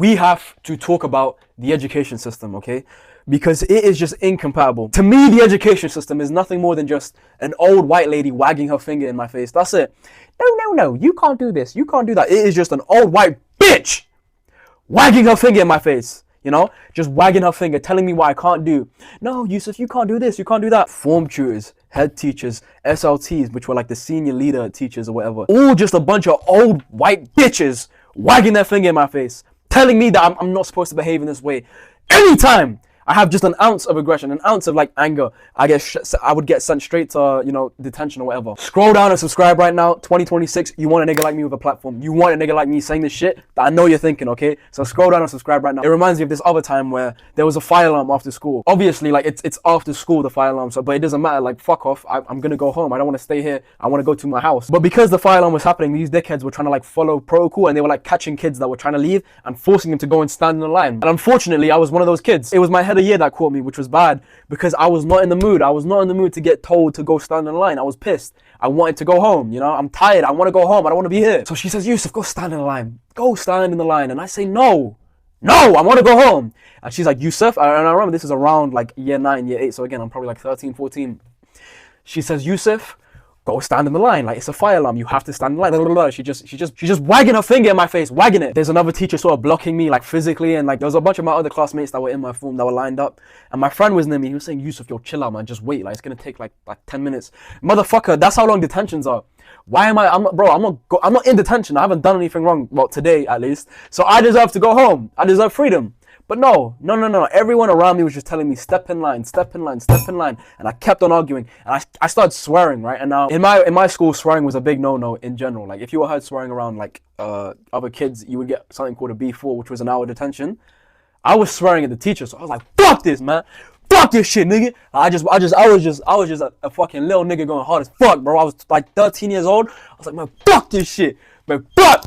We have to talk about the education system, okay? Because it is just incompatible. To me, the education system is nothing more than just an old white lady wagging her finger in my face. That's it. No, you can't do this. You can't do that. It is just an old white bitch wagging her finger in my face. You know, just wagging her finger, telling me what I can't do. No, Yusuf, you can't do this, you can't do that. Form tutors, head teachers, SLTs, which were like the senior leader teachers or whatever. All just a bunch of old white bitches wagging their finger in my face, telling me that I'm not supposed to behave in this way. Anytime I have just an ounce of aggression, an ounce of like anger, I would get sent straight to, you know, detention or whatever. Scroll down and subscribe right now. 2026, you want a nigga like me with a platform. You want a nigga like me saying this shit that I know you're thinking, okay? So scroll down and subscribe right now. It reminds me of this other time where there was a fire alarm after school. Obviously, like it's after school, the fire alarm, so but it doesn't matter, like fuck off. I'm gonna go home. I don't want to stay here. I want to go to my house. But because the fire alarm was happening, these dickheads were trying to like follow protocol, and they were like catching kids that were trying to leave and forcing them to go and stand in the line. And unfortunately, I was one of those kids. It was my head of year that caught me, which was bad because I was not in the mood. I was not in the mood to get told to go stand in the line. I was pissed. I wanted to go home, you know? I'm tired. I want to go home. I don't want to be here. So she says, Yusuf, go stand in the line. Go stand in the line. And I say, no, I want to go home. And she's like, Yusuf, and I remember this is around like year 9, year 8. So again, I'm probably like 13, 14. She says, Yusuf, go stand in the line. Like, it's a fire alarm. You have to stand in the line. She's just wagging her finger in my face, wagging it. There's another teacher sort of blocking me, like physically, and like there was a bunch of my other classmates that were in my form that were lined up. And my friend was near me. He was saying, Yusuf, yo, chill out, man. Just wait. Like, it's gonna take like 10 minutes. Motherfucker, that's how long detentions are. Why am I'm not in detention. I haven't done anything wrong. Well, today at least. So I deserve to go home. I deserve freedom. But no. Everyone around me was just telling me, step in line. And I kept on arguing. And I started swearing, right? And now in my school, swearing was a big no-no in general. Like if you were heard swearing around like other kids, you would get something called a B4, which was an hour detention. I was swearing at the teacher, so I was like, fuck this, man. Fuck this shit, nigga. I was just a fucking little nigga going hard as fuck, bro. I was like 13 years old. I was like, man, fuck this shit. Man, fuck.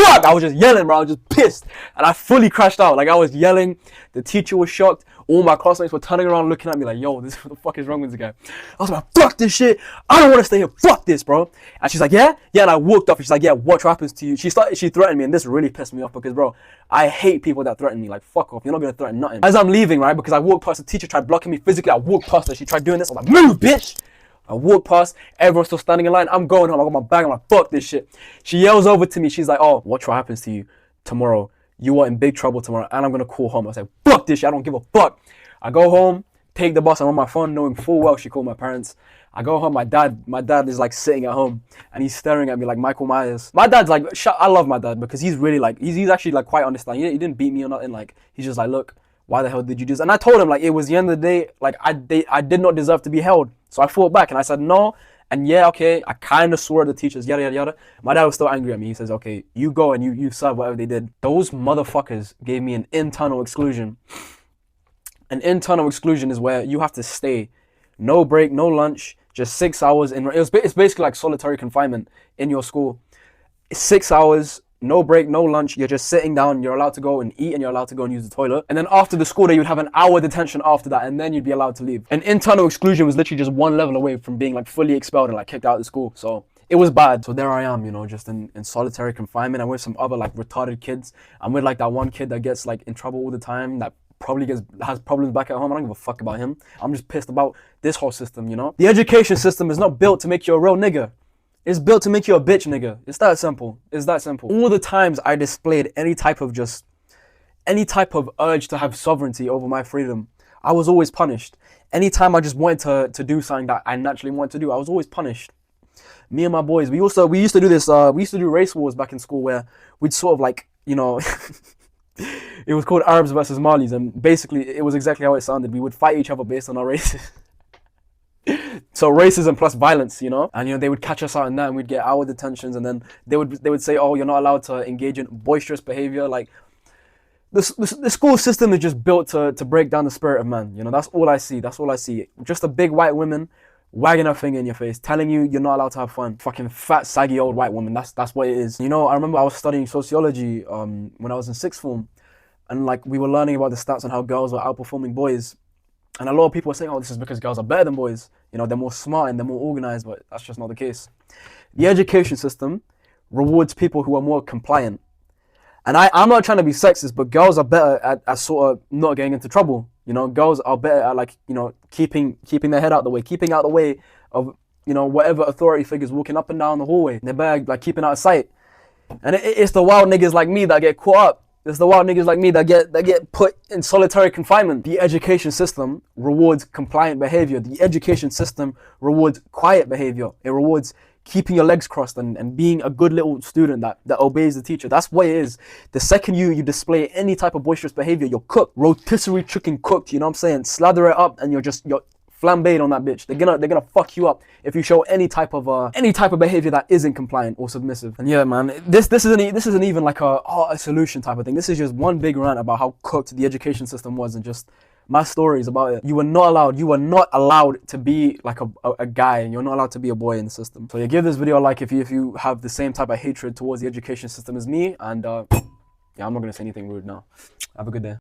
I was just yelling, bro. I was just pissed. And I fully crashed out. Like, I was yelling. The teacher was shocked. All my classmates were turning around looking at me like, yo, what the fuck is wrong with this guy? I was like, fuck this shit. I don't want to stay here. Fuck this, bro. And she's like, yeah? Yeah, and I walked off. And she's like, yeah, watch what happens to you. She threatened me, and this really pissed me off because, bro, I hate people that threaten me. Like, fuck off. You're not going to threaten nothing. As I'm leaving, right, because I walked past the teacher, tried blocking me physically. I walked past her. She tried doing this. I was like, move, bitch. I walk past, everyone's still standing in line. I'm going home. I got my bag. I'm like, fuck this shit. She yells over to me. She's like, oh, watch what happens to you tomorrow. You are in big trouble tomorrow, and I'm going to call home. I was like, fuck this shit. I don't give a fuck. I go home, take the bus. I'm on my phone knowing full well she called my parents. I go home. My dad is like sitting at home, and he's staring at me like Michael Myers. My dad's like, I love my dad because he's really like, he's actually like quite understanding. He didn't beat me or nothing. Like, he's just like, look, why the hell did you do this? And I told him, like, it was the end of the day, like, I did not deserve to be held. So I fought back and I said no. And yeah, okay, I kind of swore at the teachers, yada, yada, yada. My dad was still angry at me. He says, okay, you go and you serve whatever they did. Those motherfuckers gave me an internal exclusion. An internal exclusion is where you have to stay. No break, no lunch, just 6 hours. It's basically like solitary confinement in your school. 6 hours. No break, no lunch, you're just sitting down, you're allowed to go and eat, and you're allowed to go and use the toilet. And then after the school day, you'd have an hour detention after that, and then you'd be allowed to leave. And internal exclusion was literally just one level away from being like fully expelled and like kicked out of the school. So it was bad. So there I am, you know, just in solitary confinement. I'm with some other like retarded kids. I'm with like that one kid that gets like in trouble all the time, that probably has problems back at home. I don't give a fuck about him. I'm just pissed about this whole system, you know? The education system is not built to make you a real nigga. It's built to make you a bitch, nigga. It's that simple. It's that simple. All the times I displayed any type of urge to have sovereignty over my freedom, I was always punished. Anytime I just wanted to do something that I naturally wanted to do, I was always punished. Me and my boys, we used to do this, we used to do race wars back in school where we'd sort of like, you know, it was called Arabs versus Malis, and basically it was exactly how it sounded. We would fight each other based on our races. So racism plus violence, you know, and you know they would catch us out in that, and we'd get hour detentions, and then they would say, oh, you're not allowed to engage in boisterous behavior. Like the school system is just built to break down the spirit of man. You know, that's all I see. Just a big white woman wagging her finger in your face, telling you you're not allowed to have fun. Fucking fat, saggy old white woman. That's what it is. You know, I remember I was studying sociology when I was in sixth form, and like we were learning about the stats on how girls were outperforming boys. And a lot of people are saying, oh, this is because girls are better than boys. You know, they're more smart and they're more organized, but that's just not the case. The education system rewards people who are more compliant And I'm not trying to be sexist, but girls are better at sort of not getting into trouble. You know, girls are better at, like, you know, keeping their head out the way, keeping out the way of, you know, whatever authority figures walking up and down the hallway. They're better at, like, keeping out of sight. And it's the wild niggas like me that get caught up. It's the wild niggas like me that get put in solitary confinement. The education system rewards compliant behavior. The education system rewards quiet behavior. It rewards keeping your legs crossed and being a good little student that obeys the teacher. That's what it is. The second you display any type of boisterous behavior, you're cooked. Rotisserie chicken cooked, you know what I'm saying? Slather it up and you're flambéed on that bitch. They're gonna fuck you up if you show any type of behavior that isn't compliant or submissive. And yeah, man, this isn't even like a solution type of thing. This is just one big rant about how cooked the education system was and just my stories about it. You were not allowed to be like a guy, and you're not allowed to be a boy in the system. So yeah, give this video a like if you have the same type of hatred towards the education system as me. And yeah, I'm not gonna say anything rude now. Have a good day.